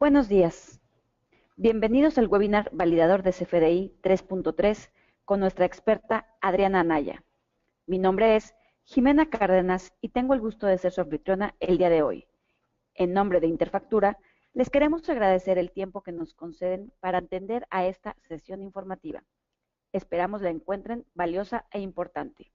Buenos días. Bienvenidos al webinar Validador de CFDI 3.3 con nuestra experta Adriana Anaya. Mi nombre es Jimena Cárdenas y tengo el gusto de ser su anfitriona el día de hoy. En nombre de Interfactura, les queremos agradecer el tiempo que nos conceden para atender a esta sesión informativa. Esperamos la encuentren valiosa e importante.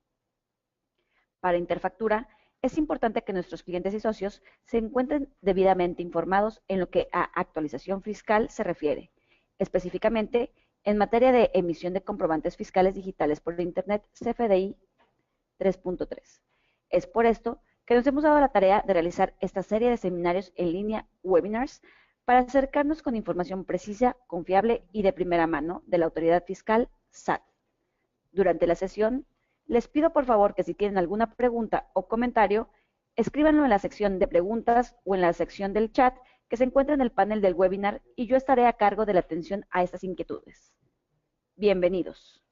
Para Interfactura, es importante que nuestros clientes y socios se encuentren debidamente informados en lo que a actualización fiscal se refiere, específicamente en materia de emisión de comprobantes fiscales digitales por Internet CFDI 3.3. Es por esto que nos hemos dado la tarea de realizar esta serie de seminarios en línea, webinars, para acercarnos con información precisa, confiable y de primera mano de la autoridad fiscal SAT. Durante la sesión, les pido por favor que si tienen alguna pregunta o comentario, escríbanlo en la sección de preguntas o en la sección del chat que se encuentra en el panel del webinar y yo estaré a cargo de la atención a estas inquietudes. Bienvenidos.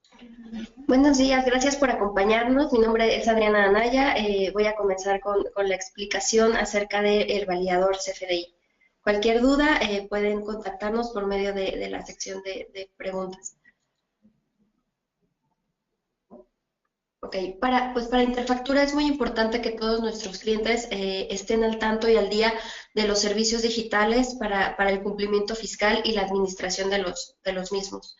Buenos días, gracias por acompañarnos. Mi nombre es Adriana Anaya. Voy a comenzar con la explicación acerca del validador CFDI. Cualquier duda pueden contactarnos por medio de la sección de preguntas. Ok, para Interfactura es muy importante que todos nuestros clientes estén al tanto y al día de los servicios digitales para el cumplimiento fiscal y la administración de los mismos.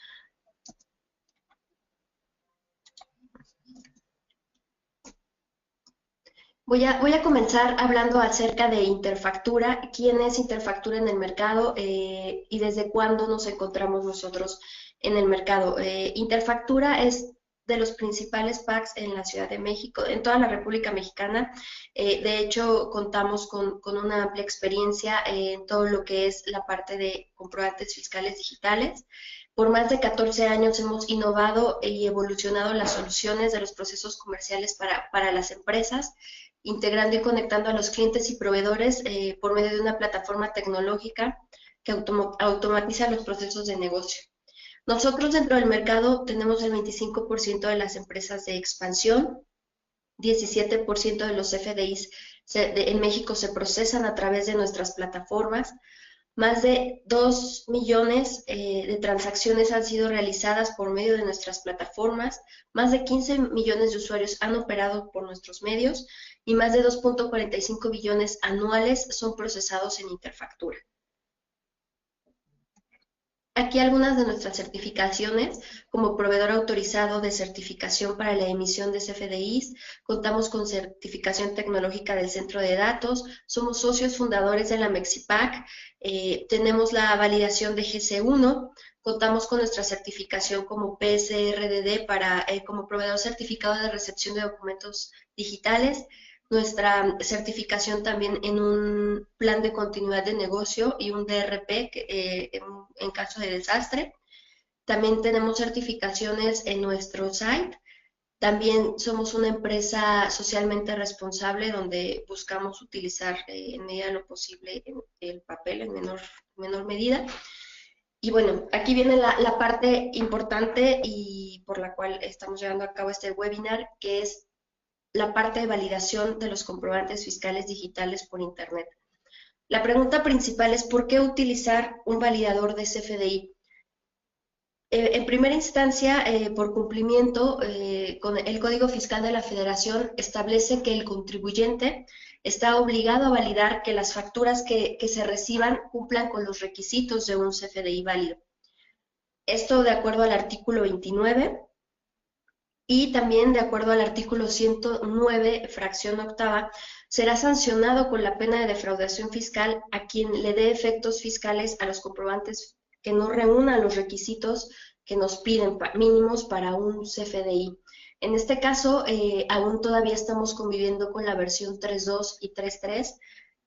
Voy a comenzar hablando acerca de Interfactura, quién es Interfactura en el mercado y desde cuándo nos encontramos nosotros en el mercado. Interfactura es de los principales PACs en la Ciudad de México, en toda la República Mexicana. De hecho, contamos con una amplia experiencia en todo lo que es la parte de comprobantes fiscales digitales. Por más de 14 años hemos innovado y evolucionado las soluciones de los procesos comerciales para las empresas, integrando y conectando a los clientes y proveedores por medio de una plataforma tecnológica que automatiza los procesos de negocio. Nosotros dentro del mercado tenemos el 25% de las empresas de expansión, 17% de los FDIs en México se procesan a través de nuestras plataformas, más de 2 millones de transacciones han sido realizadas por medio de nuestras plataformas, más de 15 millones de usuarios han operado por nuestros medios y más de 2.45 billones anuales son procesados en Interfactura. Aquí algunas de nuestras certificaciones. Como proveedor autorizado de certificación para la emisión de CFDIs, contamos con certificación tecnológica del Centro de Datos, somos socios fundadores de la Mexipac, tenemos la validación de GC1, contamos con nuestra certificación como PSRDD como proveedor certificado de recepción de documentos digitales, nuestra certificación también en un plan de continuidad de negocio y un DRP en caso de desastre. También tenemos certificaciones en nuestro site. También somos una empresa socialmente responsable donde buscamos utilizar en medida de lo posible el papel en menor medida. Y bueno, aquí viene la parte importante y por la cual estamos llevando a cabo este webinar, que es la parte de validación de los comprobantes fiscales digitales por Internet. La pregunta principal es ¿por qué utilizar un validador de CFDI? En primera instancia, por cumplimiento, con el Código Fiscal de la Federación establece que el contribuyente está obligado a validar que las facturas que se reciban cumplan con los requisitos de un CFDI válido. Esto de acuerdo al artículo 29. Y también, de acuerdo al artículo 109, fracción octava, será sancionado con la pena de defraudación fiscal a quien le dé efectos fiscales a los comprobantes que no reúnan los requisitos que nos piden mínimos para un CFDI. En este caso, aún todavía estamos conviviendo con la versión 3.2 y 3.3,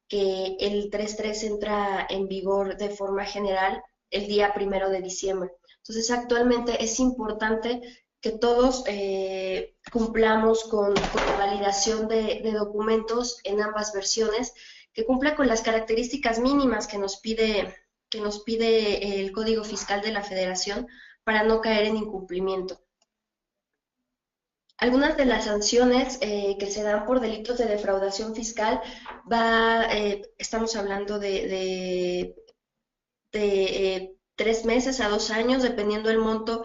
que el 3.3 entra en vigor de forma general el día 1 de diciembre. Entonces, actualmente es importante que todos cumplamos con la validación de documentos en ambas versiones, que cumpla con las características mínimas que nos pide el Código Fiscal de la Federación para no caer en incumplimiento. Algunas de las sanciones que se dan por delitos de defraudación fiscal estamos hablando de de 3 meses a 2 años, dependiendo del monto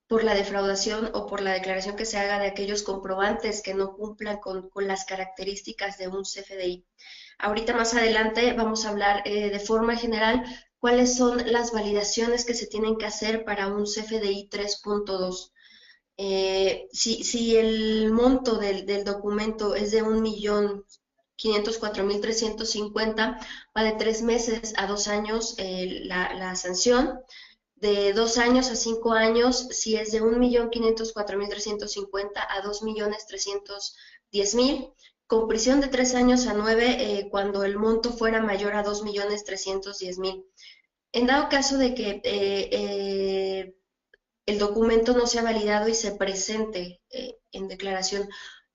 por la defraudación o por la declaración que se haga de aquellos comprobantes que no cumplan con las características de un CFDI. Ahorita más adelante vamos a hablar de forma general cuáles son las validaciones que se tienen que hacer para un CFDI 3.2. Si el monto del documento es de 1.504.350, va de 3 meses a 2 años la sanción. De 2 años a 5 años, si es de 1.504.350 a 2.310.000, con prisión de 3 años a 9 cuando el monto fuera mayor a 2.310.000. En dado caso de que el documento no sea validado y se presente en declaración,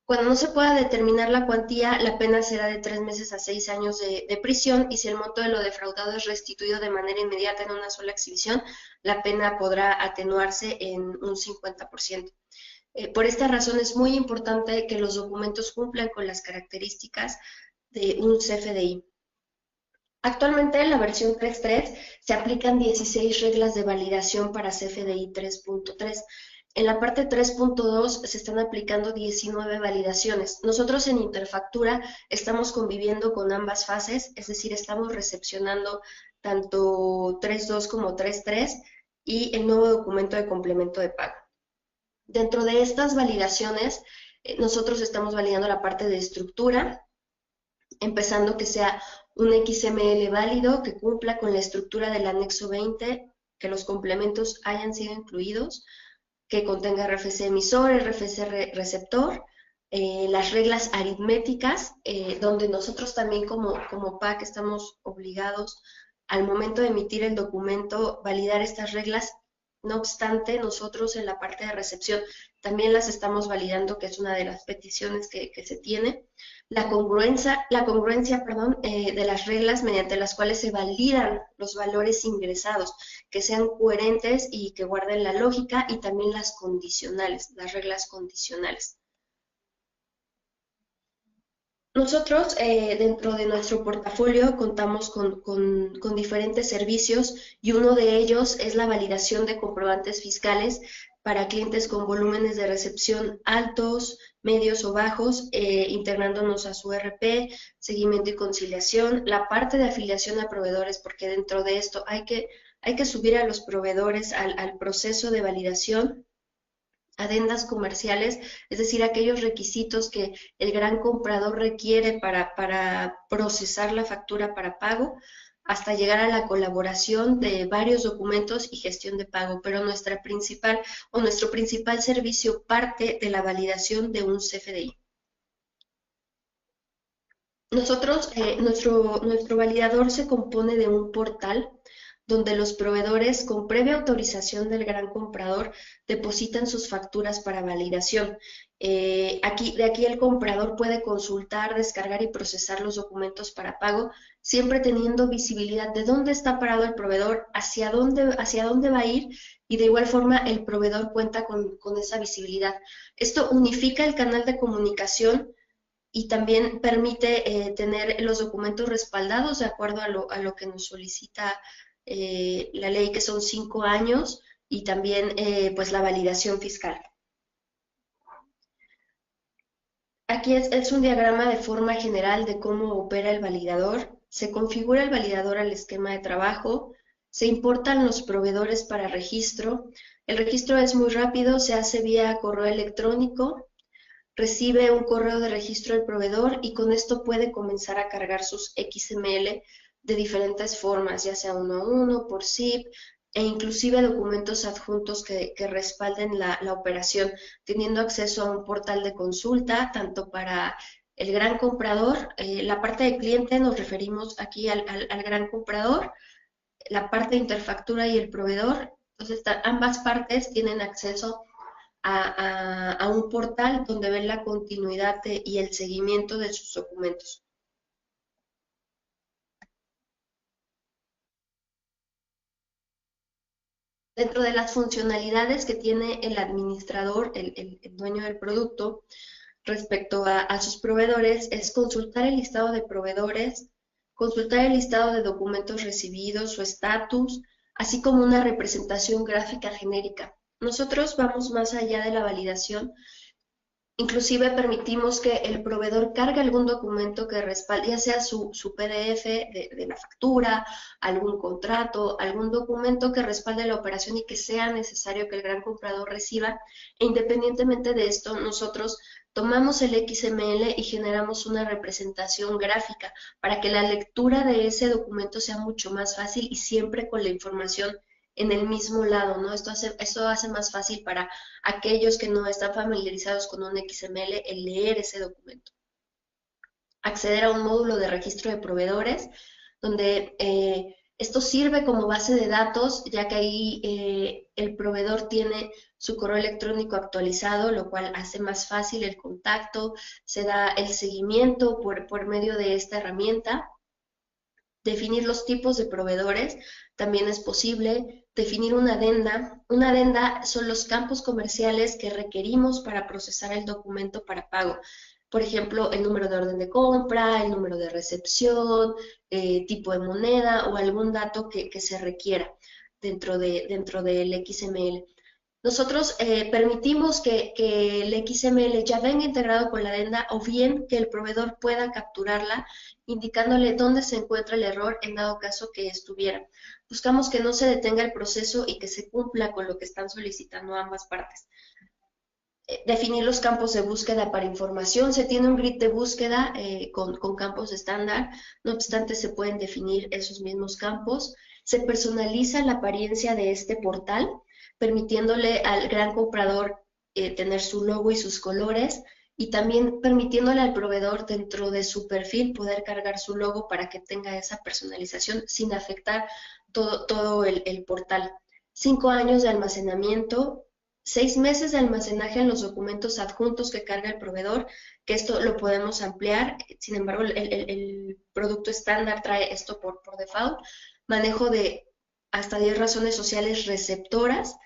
cuando no se pueda determinar la cuantía, la pena será de 3 meses a 6 años de prisión, y si el monto de lo defraudado es restituido de manera inmediata en una sola exhibición, la pena podrá atenuarse en un 50%. Por esta razón es muy importante que los documentos cumplan con las características de un CFDI. Actualmente en la versión 3.3 se aplican 16 reglas de validación para CFDI 3.3. En la parte 3.2 se están aplicando 19 validaciones. Nosotros en Interfactura estamos conviviendo con ambas fases, es decir, estamos recepcionando tanto 3.2 como 3.3 y el nuevo documento de complemento de pago. Dentro de estas validaciones, nosotros estamos validando la parte de estructura, empezando que sea un XML válido que cumpla con la estructura del anexo 20, que los complementos hayan sido incluidos, que contenga RFC emisor, RFC receptor, las reglas aritméticas, donde nosotros también como PAC estamos obligados al momento de emitir el documento validar estas reglas. No obstante, nosotros en la parte de recepción también las estamos validando, que es una de las peticiones que se tiene. La congruencia de las reglas mediante las cuales se validan los valores ingresados, que sean coherentes y que guarden la lógica, y también las condicionales, las reglas condicionales. Nosotros dentro de nuestro portafolio contamos con diferentes servicios, y uno de ellos es la validación de comprobantes fiscales para clientes con volúmenes de recepción altos, medios o bajos, integrándonos a su ERP, seguimiento y conciliación, la parte de afiliación a proveedores, porque dentro de esto hay que subir a los proveedores al proceso de validación, adendas comerciales, es decir, aquellos requisitos que el gran comprador requiere para procesar la factura para pago, hasta llegar a la colaboración de varios documentos y gestión de pago. Pero nuestro principal servicio parte de la validación de un CFDI. Nosotros, nuestro validador se compone de un portal donde los proveedores, con previa autorización del gran comprador, depositan sus facturas para validación. De aquí el comprador puede consultar, descargar y procesar los documentos para pago, siempre teniendo visibilidad de dónde está parado el proveedor, hacia dónde va a ir, y de igual forma el proveedor cuenta con esa visibilidad. Esto unifica el canal de comunicación y también permite tener los documentos respaldados de acuerdo a lo que nos solicita la ley, que son 5 años, y también pues la validación fiscal. Aquí es un diagrama de forma general de cómo opera el validador. Se configura el validador al esquema de trabajo, se importan los proveedores para registro. El registro es muy rápido, se hace vía correo electrónico, recibe un correo de registro del proveedor y con esto puede comenzar a cargar sus XML de diferentes formas, ya sea uno a uno, por zip, e inclusive documentos adjuntos que respalden la operación, teniendo acceso a un portal de consulta, tanto para el gran comprador, la parte de cliente nos referimos aquí al gran comprador, la parte de Interfactura y el proveedor. Entonces ambas partes tienen acceso a un portal donde ven la continuidad y el seguimiento de sus documentos. Dentro de las funcionalidades que tiene el administrador, el dueño del producto, respecto a sus proveedores, es consultar el listado de proveedores, consultar el listado de documentos recibidos, su estatus, así como una representación gráfica genérica. Nosotros vamos más allá de la validación. Inclusive permitimos que el proveedor cargue algún documento que respalde, ya sea su PDF de la factura, algún contrato, algún documento que respalde la operación y que sea necesario que el gran comprador reciba. E independientemente de esto, nosotros tomamos el XML y generamos una representación gráfica para que la lectura de ese documento sea mucho más fácil y siempre con la información en el mismo lado, ¿no? Esto hace más fácil para aquellos que no están familiarizados con un XML el leer ese documento. Acceder a un módulo de registro de proveedores, donde esto sirve como base de datos, ya que ahí el proveedor tiene su correo electrónico actualizado, lo cual hace más fácil el contacto, se da el seguimiento por medio de esta herramienta. Definir los tipos de proveedores también es posible. Definir una adenda. Una adenda son los campos comerciales que requerimos para procesar el documento para pago. Por ejemplo, el número de orden de compra, el número de recepción, tipo de moneda o algún dato que se requiera dentro del XML. Nosotros permitimos que el XML ya venga integrado con la adenda o bien que el proveedor pueda capturarla indicándole dónde se encuentra el error en dado caso que estuviera. Buscamos que no se detenga el proceso y que se cumpla con lo que están solicitando ambas partes. Definir los campos de búsqueda para información. Se tiene un grid de búsqueda con campos estándar, no obstante se pueden definir esos mismos campos. Se personaliza la apariencia de este portal, permitiéndole al gran comprador tener su logo y sus colores, y también permitiéndole al proveedor dentro de su perfil poder cargar su logo para que tenga esa personalización sin afectar todo el portal. 5 años de almacenamiento, 6 meses de almacenaje en los documentos adjuntos que carga el proveedor, que esto lo podemos ampliar. Sin embargo, el producto estándar trae esto por default. Manejo de hasta 10 razones sociales receptoras,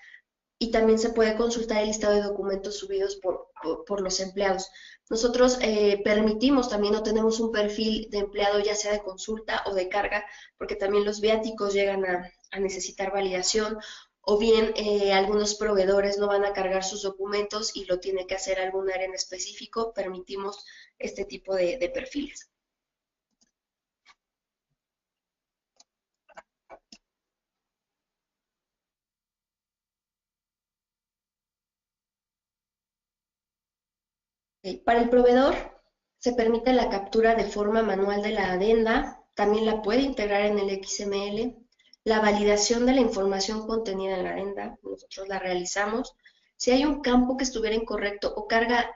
y también se puede consultar el listado de documentos subidos por los empleados. Nosotros permitimos también, no tenemos un perfil de empleado ya sea de consulta o de carga, porque también los viáticos llegan a necesitar validación, o bien algunos proveedores no van a cargar sus documentos y lo tiene que hacer algún área en específico. Permitimos este tipo de perfiles. Para el proveedor se permite la captura de forma manual de la adenda, también la puede integrar en el XML, la validación de la información contenida en la adenda, nosotros la realizamos. Si hay un campo que estuviera incorrecto o carga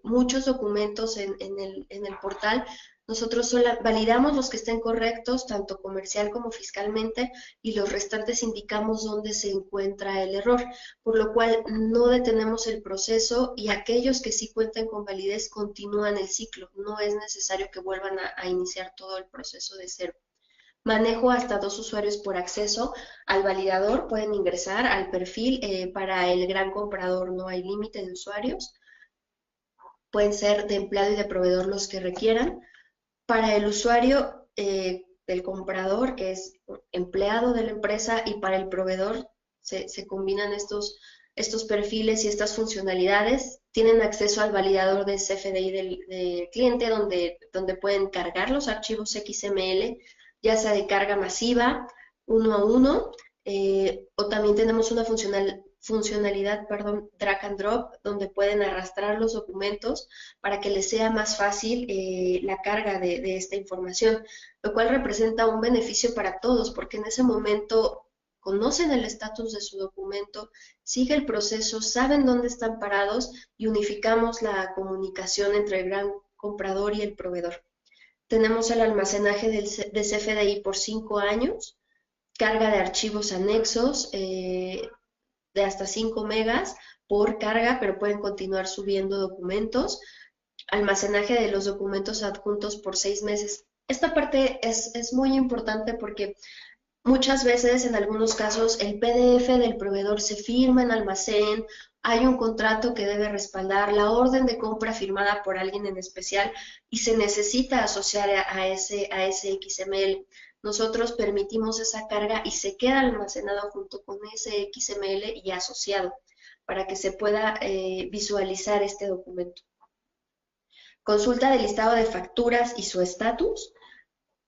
muchos documentos en el portal, nosotros validamos los que estén correctos, tanto comercial como fiscalmente, y los restantes indicamos dónde se encuentra el error, por lo cual no detenemos el proceso y aquellos que sí cuenten con validez continúan el ciclo. No es necesario que vuelvan a iniciar todo el proceso de cero. Manejo hasta 2 usuarios por acceso al validador, pueden ingresar al perfil. Para el gran comprador no hay límite de usuarios, pueden ser de empleado y de proveedor los que requieran. Para el usuario del comprador, que es empleado de la empresa, y para el proveedor se combinan estos perfiles y estas funcionalidades. Tienen acceso al validador de CFDI del cliente, donde pueden cargar los archivos XML, ya sea de carga masiva, uno a uno, o también tenemos una funcionalidad, drag and drop, donde pueden arrastrar los documentos para que les sea más fácil la carga de esta información, lo cual representa un beneficio para todos, porque en ese momento conocen el estatus de su documento, sigue el proceso, saben dónde están parados y unificamos la comunicación entre el gran comprador y el proveedor. Tenemos el almacenaje de CFDI por 5 años, carga de archivos anexos, de hasta 5 megas por carga, pero pueden continuar subiendo documentos. Almacenaje de los documentos adjuntos por 6 meses. Esta parte es muy importante porque Muchas veces, en algunos casos, el PDF del proveedor se firma en almacén, hay un contrato que debe respaldar la orden de compra firmada por alguien en especial y se necesita asociar a ese XML. Nosotros permitimos esa carga y se queda almacenado junto con ese XML y asociado para que se pueda visualizar este documento. Consulta del listado de facturas y su estatus.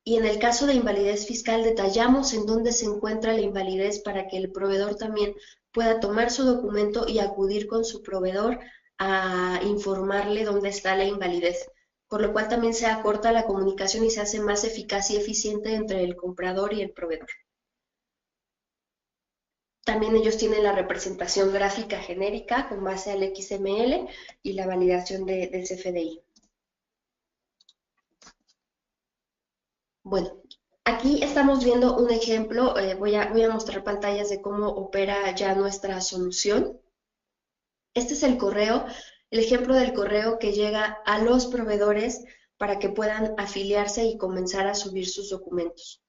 Y en el caso de invalidez fiscal detallamos en dónde se encuentra la invalidez para que el proveedor también pueda tomar su documento y acudir con su proveedor a informarle dónde está la invalidez, por lo cual también se acorta la comunicación y se hace más eficaz y eficiente entre el comprador y el proveedor. También ellos tienen la representación gráfica genérica con base al XML y la validación del CFDI. Bueno, aquí estamos viendo un ejemplo, voy a mostrar pantallas de cómo opera ya nuestra solución. Este es el correo, el ejemplo del correo que llega a los proveedores para que puedan afiliarse y comenzar a subir sus documentos.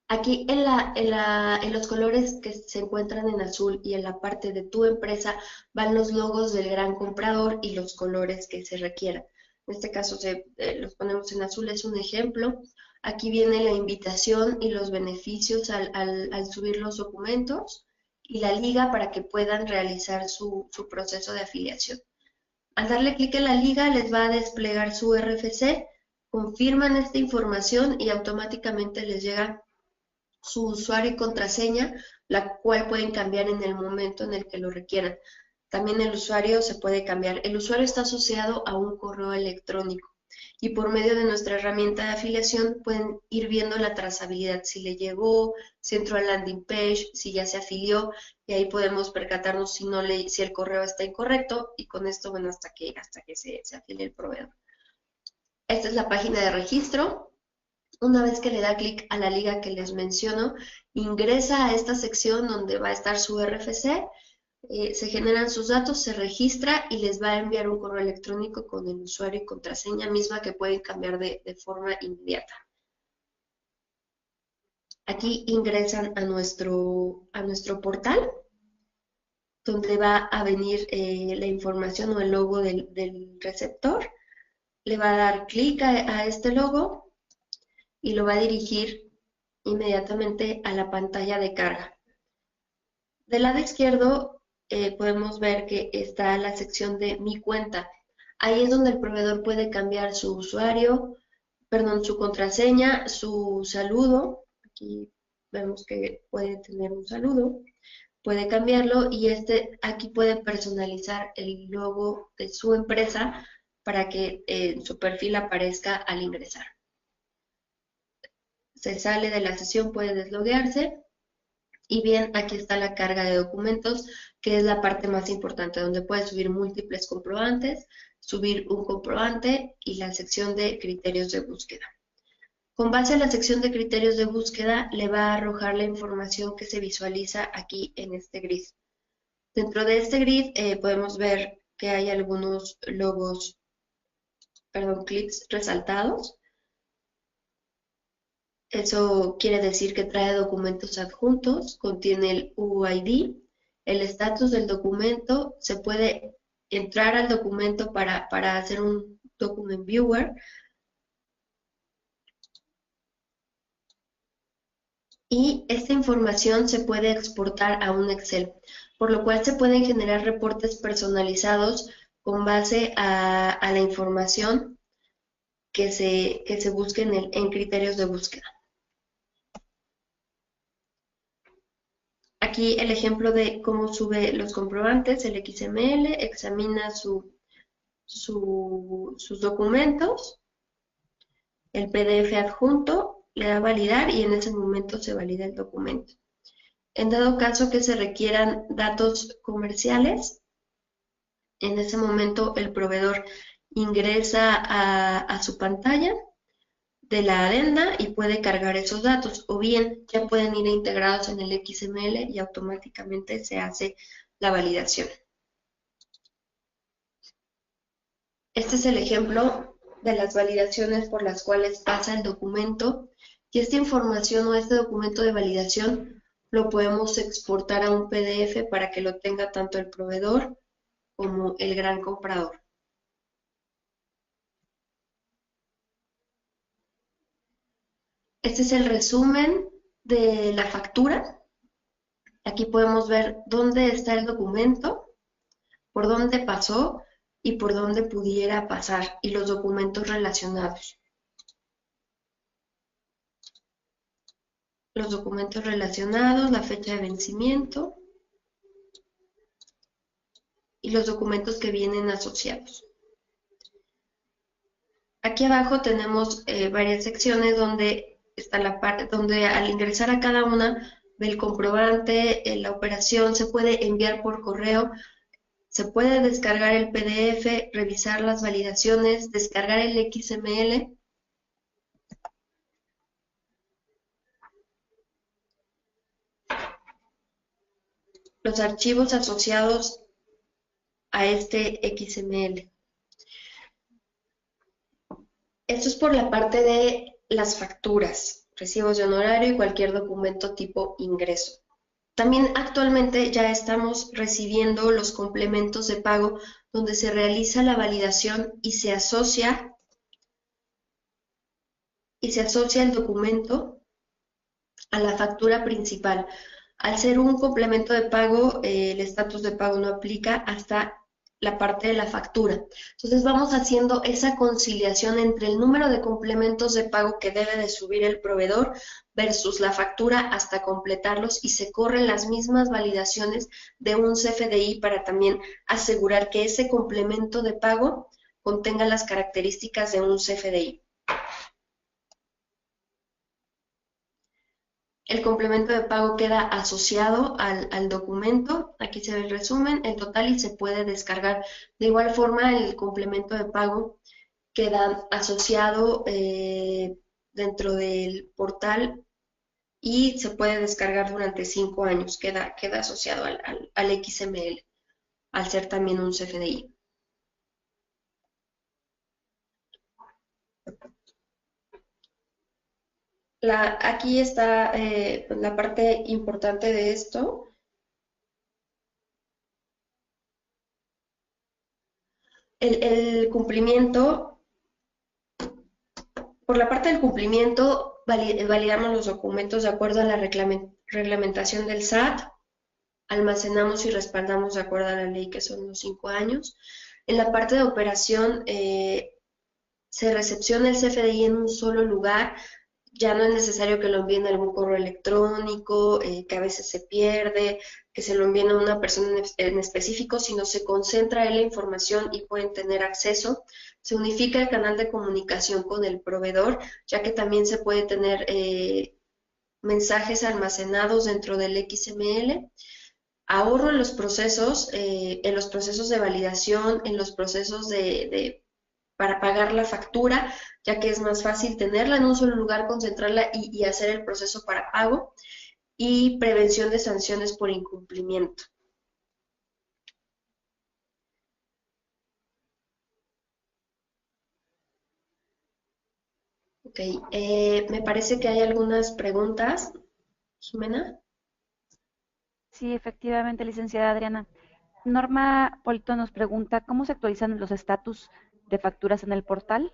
Aquí en los colores que se encuentran en azul y en la parte de tu empresa van los logos del gran comprador y los colores que se requieran. En este caso los ponemos en azul, es un ejemplo. Aquí viene la invitación y los beneficios al subir los documentos y la liga para que puedan realizar su proceso de afiliación. Al darle clic en la liga les va a desplegar su RFC, confirman esta información y automáticamente les llega su usuario y contraseña, la cual pueden cambiar en el momento en el que lo requieran. También el usuario se puede cambiar. El usuario está asociado a un correo electrónico y por medio de nuestra herramienta de afiliación pueden ir viendo la trazabilidad, si le llegó, si entró al landing page, si ya se afilió, y ahí podemos percatarnos si el correo está incorrecto y con esto, bueno, hasta que se afilie el proveedor. Esta es la página de registro. Una vez que le da clic a la liga que les menciono, ingresa a esta sección donde va a estar su RFC, se generan sus datos, se registra y les va a enviar un correo electrónico con el usuario y contraseña misma que pueden cambiar de forma inmediata. Aquí ingresan a nuestro portal, donde va a venir la información o el logo del receptor. Le va a dar clic a este logo y lo va a dirigir inmediatamente a la pantalla de carga. Del lado izquierdo podemos ver que está la sección de Mi cuenta. Ahí es donde el proveedor puede cambiar su usuario, su contraseña, su saludo. Aquí vemos que puede tener un saludo. Puede cambiarlo y aquí puede personalizar el logo de su empresa para que su perfil aparezca al ingresar. Se sale de la sesión, puede desloguearse y bien, aquí está la carga de documentos, que es la parte más importante, donde puede subir múltiples comprobantes, subir un comprobante y la sección de criterios de búsqueda. Con base a la sección de criterios de búsqueda, le va a arrojar la información que se visualiza aquí en este grid. Dentro de este grid podemos ver que hay algunos clips resaltados. Eso quiere decir que trae documentos adjuntos, contiene el UID, el estatus del documento, se puede entrar al documento para hacer un document viewer. Y esta información se puede exportar a un Excel, por lo cual se pueden generar reportes personalizados con base a la información que se busque en criterios de búsqueda. Aquí el ejemplo de cómo sube los comprobantes, el XML, examina sus documentos, el PDF adjunto, le da a validar y en ese momento se valida el documento. En dado caso que se requieran datos comerciales, en ese momento el proveedor ingresa a su pantalla de la adenda y puede cargar esos datos, o bien ya pueden ir integrados en el XML y automáticamente se hace la validación. Este es el ejemplo de las validaciones por las cuales pasa el documento, y esta información o este documento de validación lo podemos exportar a un PDF para que lo tenga tanto el proveedor como el gran comprador. Este es el resumen de la factura. Aquí podemos ver dónde está el documento, por dónde pasó y por dónde pudiera pasar, y los documentos relacionados. Los documentos relacionados, la fecha de vencimiento y los documentos que vienen asociados. Aquí abajo tenemos varias secciones donde está la parte donde al ingresar a cada una ve el comprobante, la operación se puede enviar por correo, se puede descargar el PDF, revisar las validaciones, descargar el XML. Los archivos asociados a este XML. Esto es por la parte de las facturas, recibos de honorario y cualquier documento tipo ingreso. También actualmente ya estamos recibiendo los complementos de pago donde se realiza la validación y se asocia el documento a la factura principal. Al ser un complemento de pago, el estatus de pago no aplica hasta la parte de la factura. Entonces vamos haciendo esa conciliación entre el número de complementos de pago que debe de subir el proveedor versus la factura hasta completarlos, y se corren las mismas validaciones de un CFDI para también asegurar que ese complemento de pago contenga las características de un CFDI. El complemento de pago queda asociado al documento. Aquí se ve el resumen, el total, y se puede descargar. De igual forma, el complemento de pago queda asociado dentro del portal y se puede descargar durante 5 años. Queda asociado al XML, al ser también un CFDI. Aquí está la parte importante de esto. El cumplimiento, por la parte del cumplimiento, validamos los documentos de acuerdo a la reglamentación del SAT, almacenamos y respaldamos de acuerdo a la ley, que son los 5 años. En la parte de operación, se recepciona el CFDI en un solo lugar. Ya no es necesario que lo envíen a algún correo electrónico, que a veces se pierde, que se lo envíen a una persona en específico, sino se concentra en la información y pueden tener acceso. Se unifica el canal de comunicación con el proveedor, ya que también se puede tener mensajes almacenados dentro del XML. Ahorro en los procesos de validación, en los procesos para pagar la factura, ya que es más fácil tenerla en un solo lugar, concentrarla y hacer el proceso para pago, y prevención de sanciones por incumplimiento. Ok, me parece que hay algunas preguntas. Jimena. Sí, efectivamente, licenciada Adriana. Norma Polito nos pregunta, ¿cómo se actualizan los estatus de facturas en el portal?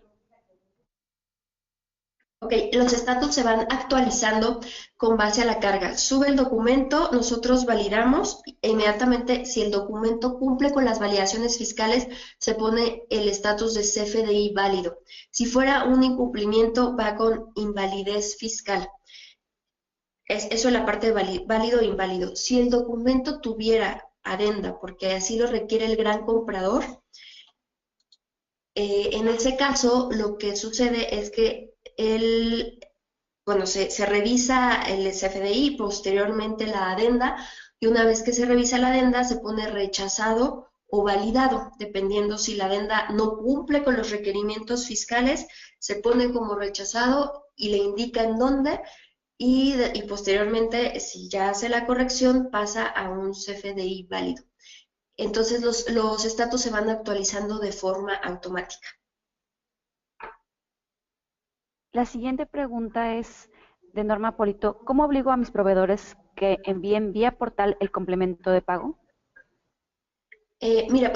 Ok, los estatus se van actualizando con base a la carga. Sube el documento, nosotros validamos e inmediatamente, si el documento cumple con las validaciones fiscales, se pone el estatus de CFDI válido. Si fuera un incumplimiento, va con invalidez fiscal. Eso es la parte de válido e inválido. Si el documento tuviera adenda, porque así lo requiere el gran comprador, en ese caso lo que sucede es que se revisa el CFDI, posteriormente la adenda, y una vez que se revisa la adenda se pone rechazado o validado, dependiendo si la adenda no cumple con los requerimientos fiscales, se pone como rechazado y le indica en dónde, y posteriormente, si ya hace la corrección, pasa a un CFDI válido. Entonces los estatus se van actualizando de forma automática. La siguiente pregunta es de Norma Polito. ¿Cómo obligo a mis proveedores que envíen vía portal el complemento de pago? Mira,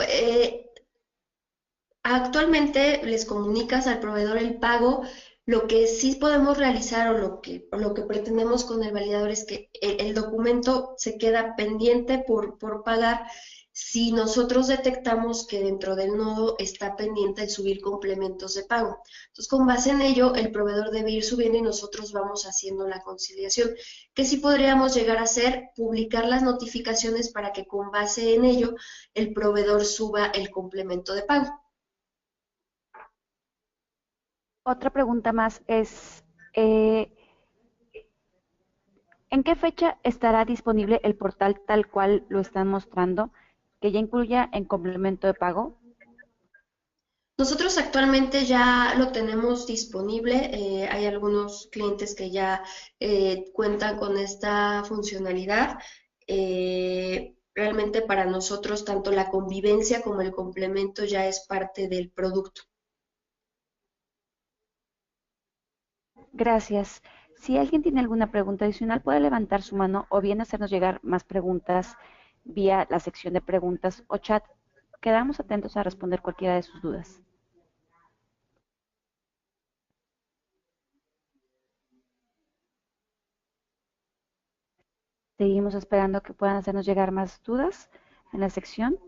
actualmente les comunicas al proveedor el pago. Lo que sí podemos realizar o lo que pretendemos con el validador es que el documento se queda pendiente por pagar si nosotros detectamos que dentro del nodo está pendiente el subir complementos de pago. Entonces, con base en ello, el proveedor debe ir subiendo y nosotros vamos haciendo la conciliación. ¿Qué sí podríamos llegar a hacer? Publicar las notificaciones para que con base en ello el proveedor suba el complemento de pago. Otra pregunta más es, eh, ¿en qué fecha estará disponible el portal tal cual lo están mostrando, que ya incluya en complemento de pago? Nosotros actualmente ya lo tenemos disponible. Hay algunos clientes que ya cuentan con esta funcionalidad. Realmente para nosotros tanto la convivencia como el complemento ya es parte del producto. Gracias. Si alguien tiene alguna pregunta adicional, puede levantar su mano o bien hacernos llegar más preguntas vía la sección de preguntas o chat. Quedamos atentos a responder cualquiera de sus dudas. Seguimos esperando que puedan hacernos llegar más dudas en la sección.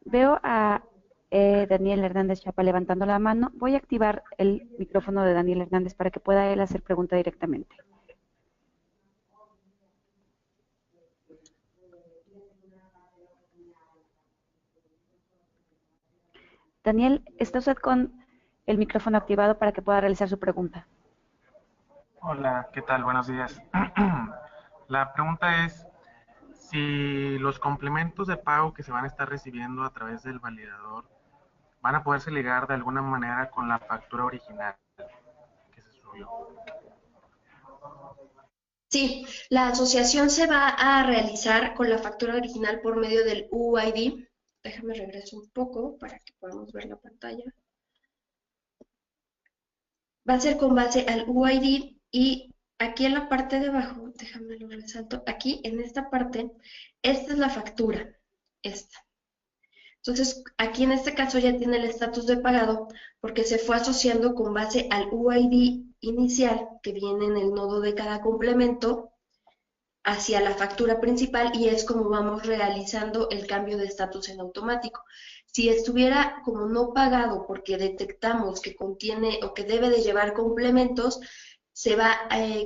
Veo a Daniel Hernández Chapa levantando la mano. Voy a activar el micrófono de Daniel Hernández para que pueda él hacer pregunta directamente. Daniel, ¿está usted con el micrófono activado para que pueda realizar su pregunta? Hola, ¿qué tal? Buenos días. La pregunta es si los complementos de pago que se van a estar recibiendo a través del validador van a poderse ligar de alguna manera con la factura original que se subió. Sí, la asociación se va a realizar con la factura original por medio del UID. Déjame regreso un poco para que podamos ver la pantalla. Va a ser con base al UID y aquí en la parte de abajo, déjame lo resalto, aquí en esta parte, esta es la factura, esta. Entonces, aquí en este caso ya tiene el estatus de pagado porque se fue asociando con base al UID inicial que viene en el nodo de cada complemento hacia la factura principal y es como vamos realizando el cambio de estatus en automático. Si estuviera como no pagado porque detectamos que contiene o que debe de llevar complementos, se va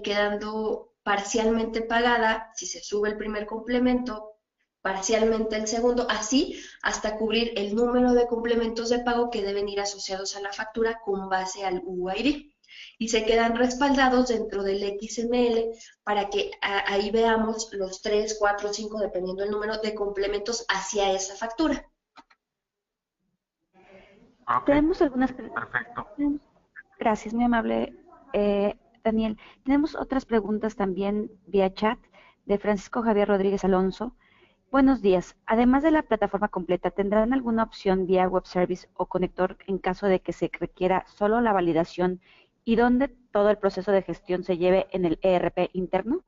quedando parcialmente pagada si se sube el primer complemento, parcialmente el segundo, así hasta cubrir el número de complementos de pago que deben ir asociados a la factura con base al UID y se quedan respaldados dentro del XML para que ahí veamos los 3, 4, 5, dependiendo del número de complementos hacia esa factura. Ok, Tenemos algunas... perfecto. Gracias, muy amable, Daniel. Tenemos otras preguntas también vía chat de Francisco Javier Rodríguez Alonso. Buenos días. Además de la plataforma completa, ¿tendrán alguna opción vía web service o conector en caso de que se requiera solo la validación y donde todo el proceso de gestión se lleve en el ERP interno?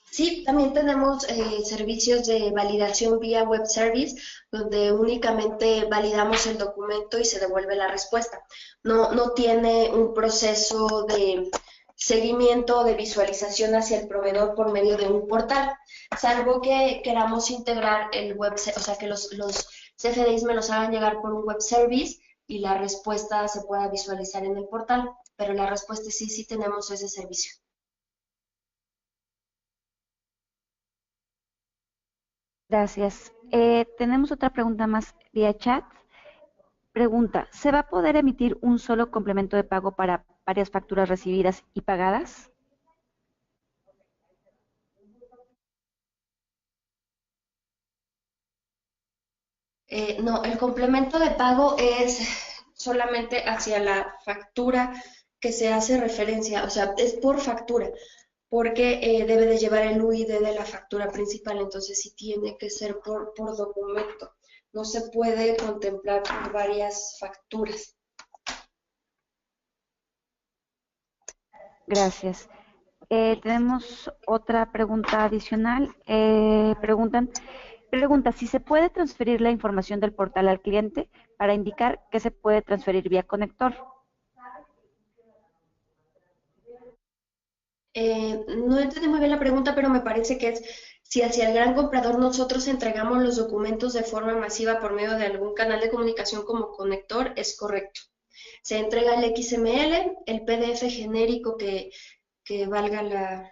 Sí, también tenemos servicios de validación vía web service, donde únicamente validamos el documento y se devuelve la respuesta. No tiene un proceso de seguimiento o de visualización hacia el proveedor por medio de un portal, salvo que queramos integrar el web, o sea, que los CFDIs me los hagan llegar por un web service y la respuesta se pueda visualizar en el portal, pero la respuesta es sí tenemos ese servicio. Gracias. Tenemos otra pregunta más vía chat. Pregunta, ¿se va a poder emitir un solo complemento de pago para varias facturas recibidas y pagadas? No, el complemento de pago es solamente hacia la factura que se hace referencia, o sea, es por factura, porque debe de llevar el UID de la factura principal, entonces sí tiene que ser por documento. No se puede contemplar por varias facturas. Gracias. Tenemos otra pregunta adicional. Pregunta si se puede transferir la información del portal al cliente para indicar que se puede transferir vía conector. No entendí muy bien la pregunta, pero me parece que es si hacia el gran comprador nosotros entregamos los documentos de forma masiva por medio de algún canal de comunicación como conector, es correcto. Se entrega el XML, el PDF genérico que valga la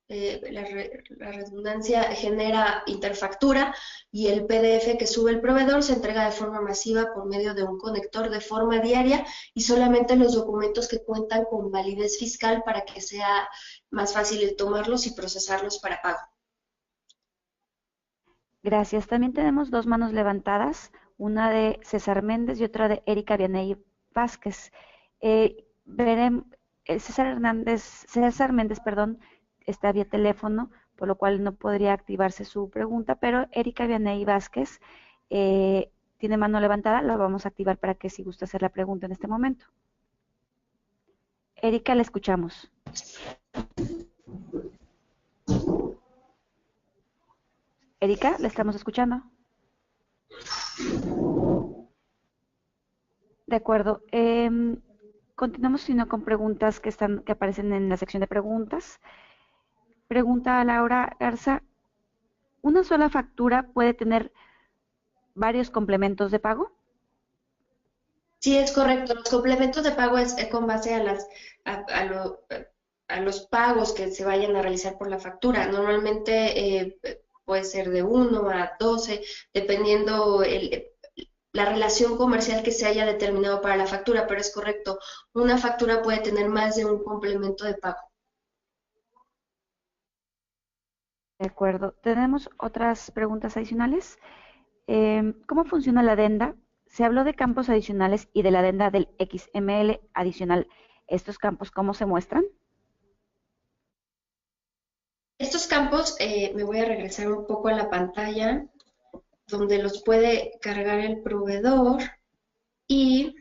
redundancia, genera interfactura, y el PDF que sube el proveedor se entrega de forma masiva por medio de un conector de forma diaria, y solamente los documentos que cuentan con validez fiscal para que sea más fácil el tomarlos y procesarlos para pago. Gracias. También tenemos dos manos levantadas, una de César Méndez y otra de Erika Vianey Vázquez. César Méndez, perdón, está vía teléfono, por lo cual no podría activarse su pregunta, pero Erika Vianey Vázquez tiene mano levantada, la vamos a activar para que si gusta hacer la pregunta en este momento. Erika, la escuchamos. Erika, ¿la estamos escuchando? De acuerdo. Continuamos sino con preguntas que aparecen en la sección de preguntas. Pregunta a Laura Garza. ¿Una sola factura puede tener varios complementos de pago? Sí, es correcto. Los complementos de pago es con base a los pagos que se vayan a realizar por la factura. Normalmente puede ser de 1 a 12, dependiendo la relación comercial que se haya determinado para la factura, pero es correcto. Una factura puede tener más de un complemento de pago. De acuerdo. Tenemos otras preguntas adicionales. ¿Cómo funciona la adenda? Se habló de campos adicionales y de la adenda del XML adicional. ¿Estos campos cómo se muestran? Estos campos, me voy a regresar un poco a la pantalla, donde los puede cargar el proveedor y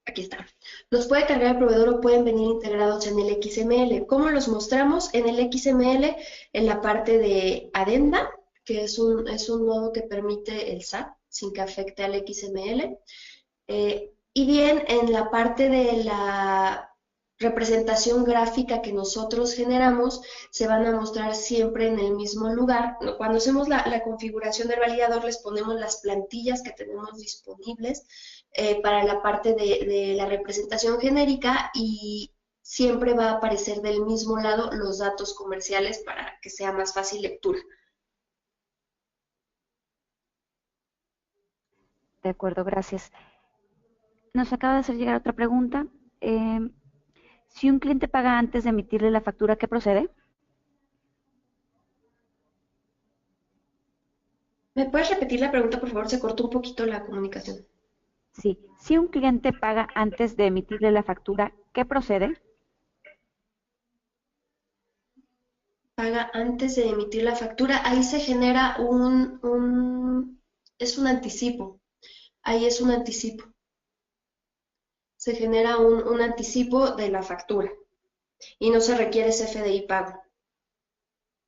aquí está. Los puede cargar el proveedor o pueden venir integrados en el XML. ¿Cómo los mostramos? En el XML, en la parte de adenda, que es un nodo que permite el SAT sin que afecte al XML. Y bien, en la parte de la representación gráfica que nosotros generamos, se van a mostrar siempre en el mismo lugar. Cuando hacemos la configuración del validador, les ponemos las plantillas que tenemos disponibles para la parte de la representación genérica, y siempre va a aparecer del mismo lado los datos comerciales para que sea más fácil lectura. De acuerdo, gracias. Nos acaba de hacer llegar otra pregunta. Si un cliente paga antes de emitirle la factura, ¿qué procede? ¿Me puedes repetir la pregunta, por favor? Se cortó un poquito la comunicación. Sí. Si un cliente paga antes de emitirle la factura, ¿qué procede? Paga antes de emitir la factura, ahí se genera es un anticipo. Ahí es un anticipo. Se genera un anticipo de la factura y no se requiere CFDI pago,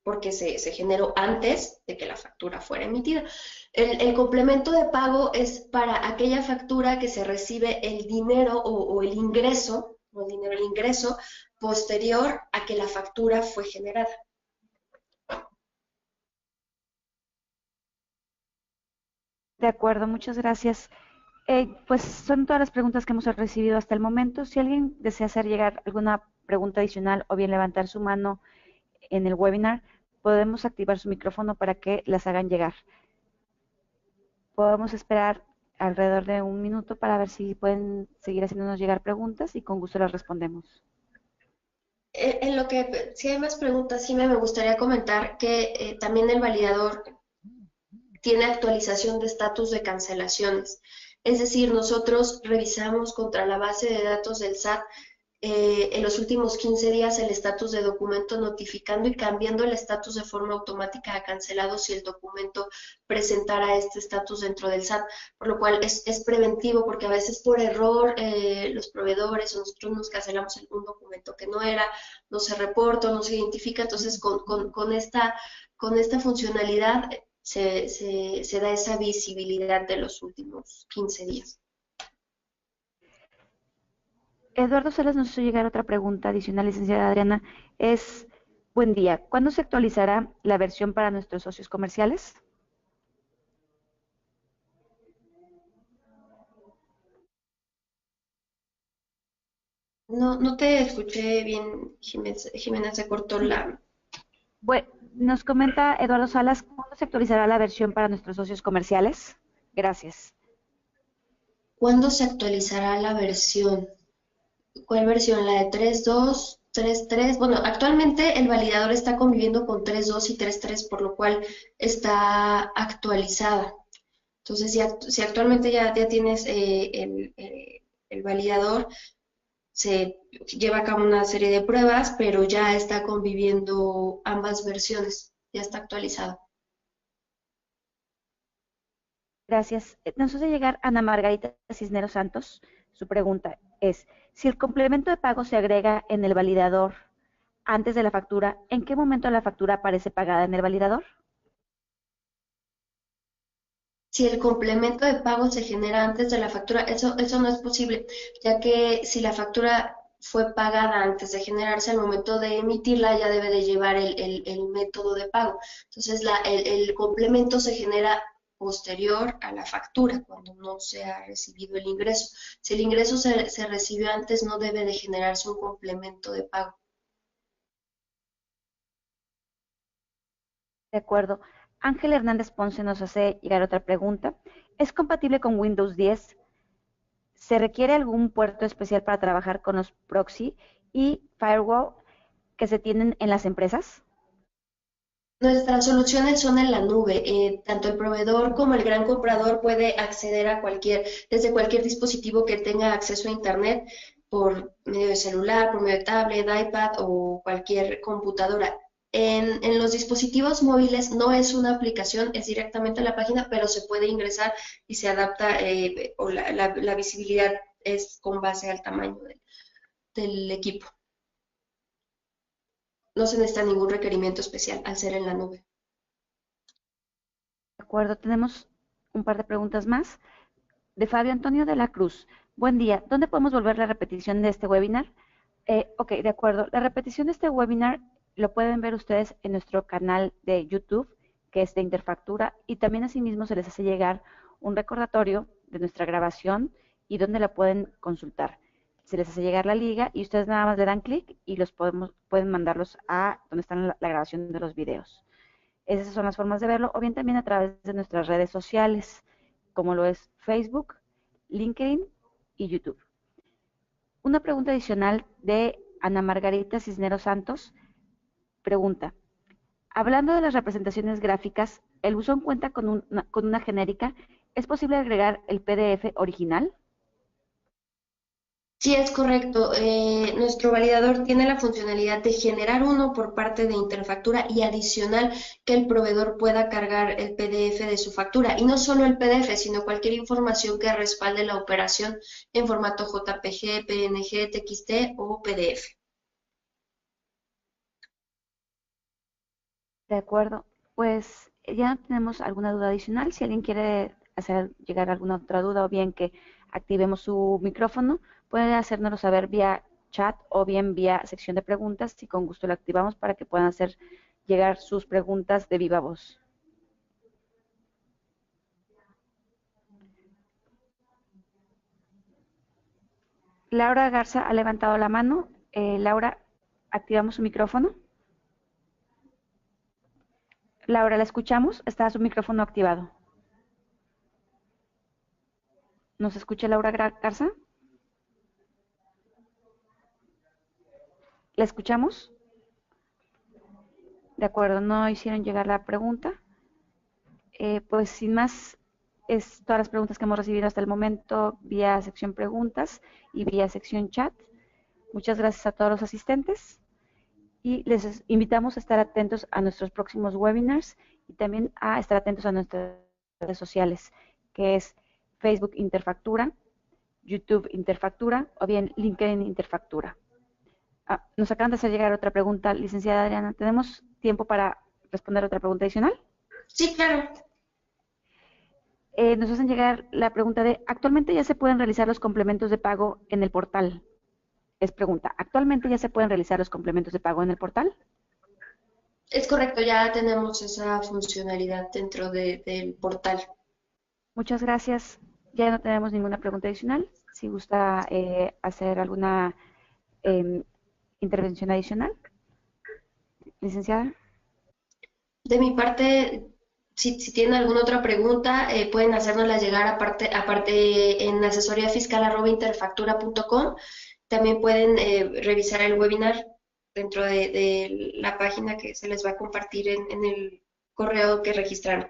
porque se generó antes de que la factura fuera emitida. El complemento de pago es para aquella factura que se recibe el dinero o el ingreso, no el dinero, el ingreso posterior a que la factura fue generada. De acuerdo, muchas gracias. Pues son todas las preguntas que hemos recibido hasta el momento. Si alguien desea hacer llegar alguna pregunta adicional o bien levantar su mano en el webinar, podemos activar su micrófono para que las hagan llegar. Podemos esperar alrededor de un minuto para ver si pueden seguir haciéndonos llegar preguntas y con gusto las respondemos. En lo que, si hay más preguntas, sí me gustaría comentar que también el validador tiene actualización de estatus de cancelaciones. Es decir, nosotros revisamos contra la base de datos del SAT en los últimos 15 días el estatus de documento notificando y cambiando el estatus de forma automática a cancelado si el documento presentara este estatus dentro del SAT, por lo cual es preventivo porque a veces por error los proveedores o nosotros nos cancelamos un documento que no era, no se reporta, no se identifica, entonces con esta funcionalidad se da esa visibilidad de los últimos 15 días. Eduardo Salas nos hizo llegar otra pregunta adicional, licenciada Adriana. Buen día, ¿cuándo se actualizará la versión para nuestros socios comerciales? No te escuché bien, Jimena, se cortó Sí. la... Bueno, nos comenta Eduardo Salas, ¿cuándo se actualizará la versión para nuestros socios comerciales? Gracias. ¿Cuándo se actualizará la versión? ¿Cuál versión? ¿La de 3.2, 3.3? Bueno, actualmente el validador está conviviendo con 3.2 y 3.3, por lo cual está actualizada. Entonces, si actualmente ya tienes el validador, se lleva a cabo una serie de pruebas, pero ya está conviviendo ambas versiones, ya está actualizado. Gracias. Nos hace llegar Ana Margarita Cisneros Santos. Su pregunta es, si el complemento de pago se agrega en el validador antes de la factura, ¿en qué momento la factura aparece pagada en el validador? Si el complemento de pago se genera antes de la factura, eso no es posible, ya que si la factura fue pagada antes de generarse, al momento de emitirla ya debe de llevar el método de pago. Entonces, el complemento se genera posterior a la factura, cuando no se ha recibido el ingreso. Si el ingreso se recibió antes, no debe de generarse un complemento de pago. De acuerdo. Ángel Hernández Ponce nos hace llegar otra pregunta. ¿Es compatible con Windows 10? ¿Se requiere algún puerto especial para trabajar con los proxy y firewall que se tienen en las empresas? Nuestras soluciones son en la nube. Tanto el proveedor como el gran comprador puede acceder a desde cualquier dispositivo que tenga acceso a Internet por medio de celular, por medio de tablet, iPad o cualquier computadora. En los dispositivos móviles no es una aplicación, es directamente a la página, pero se puede ingresar y se adapta o la visibilidad es con base al tamaño del equipo. No se necesita ningún requerimiento especial al ser en la nube. De acuerdo, tenemos un par de preguntas más. De Fabio Antonio de la Cruz. Buen día. ¿Dónde podemos volver la repetición de este webinar? Ok, de acuerdo. La repetición de este webinar lo pueden ver ustedes en nuestro canal de YouTube, que es de Interfactura, y también asimismo se les hace llegar un recordatorio de nuestra grabación y donde la pueden consultar. Se les hace llegar la liga y ustedes nada más le dan clic y pueden mandarlos a donde está la grabación de los videos. Esas son las formas de verlo, o bien también a través de nuestras redes sociales, como lo es Facebook, LinkedIn y YouTube. Una pregunta adicional de Ana Margarita Cisneros Santos. Pregunta, hablando de las representaciones gráficas, ¿el buzón cuenta con una genérica? ¿Es posible agregar el PDF original? Sí, es correcto. Nuestro validador tiene la funcionalidad de generar uno por parte de Interfactura y adicional que el proveedor pueda cargar el PDF de su factura. Y no solo el PDF, sino cualquier información que respalde la operación en formato JPG, PNG, TXT o PDF. De acuerdo. Pues ya no tenemos alguna duda adicional. Si alguien quiere hacer llegar alguna otra duda o bien que activemos su micrófono, puede hacérnoslo saber vía chat o bien vía sección de preguntas y con gusto lo activamos para que puedan hacer llegar sus preguntas de viva voz. Laura Garza ha levantado la mano. Laura, activamos su micrófono. Laura, ¿la escuchamos? Está su micrófono activado. ¿Nos escucha Laura Garza? ¿La escuchamos? De acuerdo, no hicieron llegar la pregunta. Pues sin más, es todas las preguntas que hemos recibido hasta el momento vía sección preguntas y vía sección chat. Muchas gracias a todos los asistentes y les invitamos a estar atentos a nuestros próximos webinars y también a estar atentos a nuestras redes sociales, que es Facebook Interfactura, YouTube Interfactura o bien LinkedIn Interfactura. Nos acaban de hacer llegar otra pregunta, licenciada Adriana. ¿Tenemos tiempo para responder otra pregunta adicional? Sí, claro. Nos hacen llegar la pregunta de, ¿actualmente ya se pueden realizar los complementos de pago en el portal? Es pregunta, ¿actualmente ya se pueden realizar los complementos de pago en el portal? Es correcto, ya tenemos esa funcionalidad dentro del portal. Muchas gracias. Ya no tenemos ninguna pregunta adicional. Si gusta hacer alguna intervención adicional. Licenciada. De mi parte, si tienen alguna otra pregunta, pueden hacérnosla llegar aparte en asesoríafiscal@interfactura.com. También pueden revisar el webinar dentro de la página que se les va a compartir en el correo que registraron.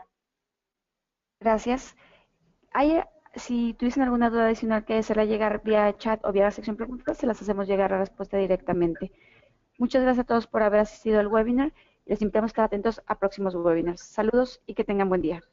Gracias. Si tuviesen alguna duda adicional que hacerla llegar vía chat o vía la sección preguntas, se las hacemos llegar a respuesta directamente. Muchas gracias a todos por haber asistido al webinar. Les invitamos a estar atentos a próximos webinars. Saludos y que tengan buen día.